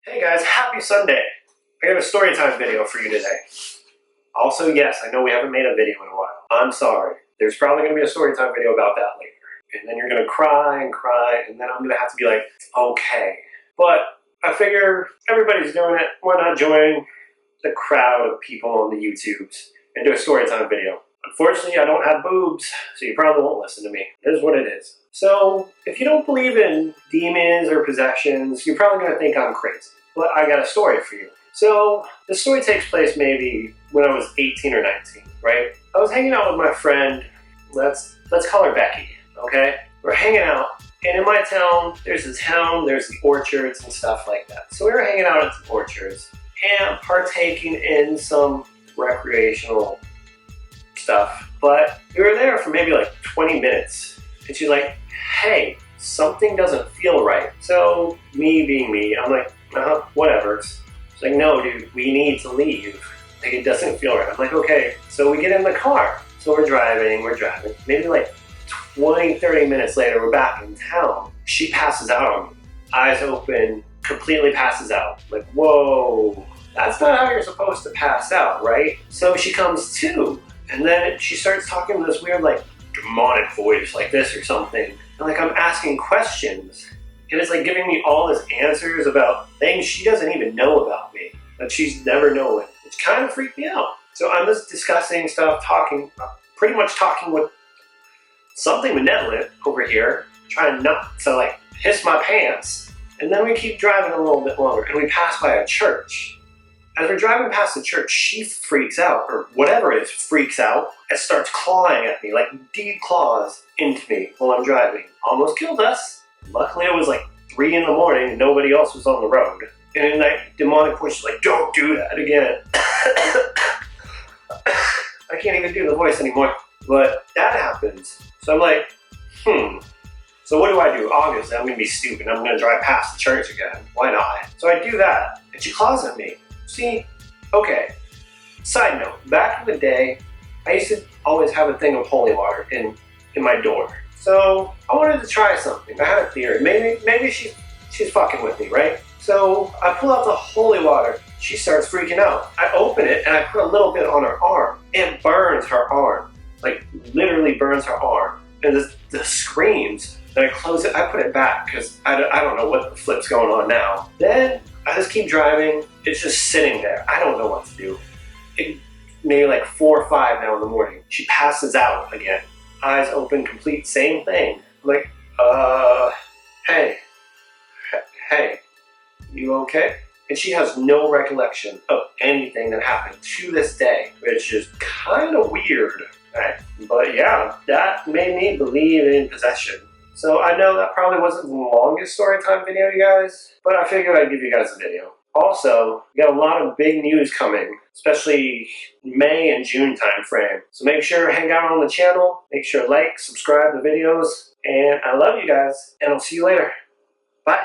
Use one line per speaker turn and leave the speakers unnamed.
Hey guys, happy Sunday! I got a story time video for you today. Also, yes, I know we haven't made a video in a while. I'm sorry. There's probably going to be a story time video about that later. And then you're going to cry, and then I'm going to have to be like, okay. But I figure everybody's doing it. Why not join the crowd of people on the YouTubes and do a story time video? Unfortunately, I don't have boobs, so you probably won't listen to me. It is what it is. So, if you don't believe in demons or possessions, you're probably going to think I'm crazy. But I got a story for you. So, the story takes place maybe when I was 18 or 19, right? I was hanging out with my friend, let's call her Becky, okay? We're hanging out, and in my town, there's the orchards and stuff like that. So we were hanging out at the orchards and partaking in some recreational stuff. But we were there for maybe like 20 minutes. And she's like, hey, something doesn't feel right. So me being me, I'm like, whatever. She's like, no, dude, we need to leave. Like, it doesn't feel right. I'm like, okay. So we get in the car. So we're driving. Maybe like 20, 30 minutes later, we're back in town. She passes out on me. Eyes open, completely passes out. Like, whoa, that's not how you're supposed to pass out, right? So she comes to, and then she starts talking in this weird, like, demonic voice like this or something. And like, I'm asking questions. And it's like giving me all these answers about things she doesn't even know about me, that she's never known. It's kind of freaked me out. So I'm just discussing stuff, pretty much talking with something benevolent over here, trying not to like piss my pants. And then we keep driving a little bit longer, and we pass by a church. As we're driving past the church, she freaks out, or whatever it is, freaks out, and starts clawing at me, like deep claws into me while I'm driving. Almost killed us. Luckily it was like 3 in the morning and nobody else was on the road. And in that demonic voice, she's like, don't do that again. I can't even do the voice anymore. But that happens. So I'm like, so what do? Obviously, I'm going to be stupid. I'm going to drive past the church again. Why not? So I do that, and she claws at me. See, okay. Side note, back in the day, I used to always have a thing of holy water in my door. So I wanted to try something. I had a theory. Maybe she's fucking with me, right? So I pull out the holy water. She starts freaking out. I open it and I put a little bit on her arm. It burns her arm. Like, literally burns her arm. And the screams, and I close it, I put it back because I don't know what the flip's going on now. Then I just keep driving. It's just sitting there. I don't know what to do. Maybe like 4 or 5 now in the morning. She passes out again. Eyes open, complete, same thing. I'm like, hey, you okay? And she has no recollection of anything that happened to this day, which is kind of weird. Right? But yeah, that made me believe in possession. So I know that probably wasn't the longest story time video, you guys, but I figured I'd give you guys a video. Also, we got a lot of big news coming, especially May and June time frame. So make sure to hang out on the channel, make sure to like, subscribe to the videos, and I love you guys, and I'll see you later. Bye.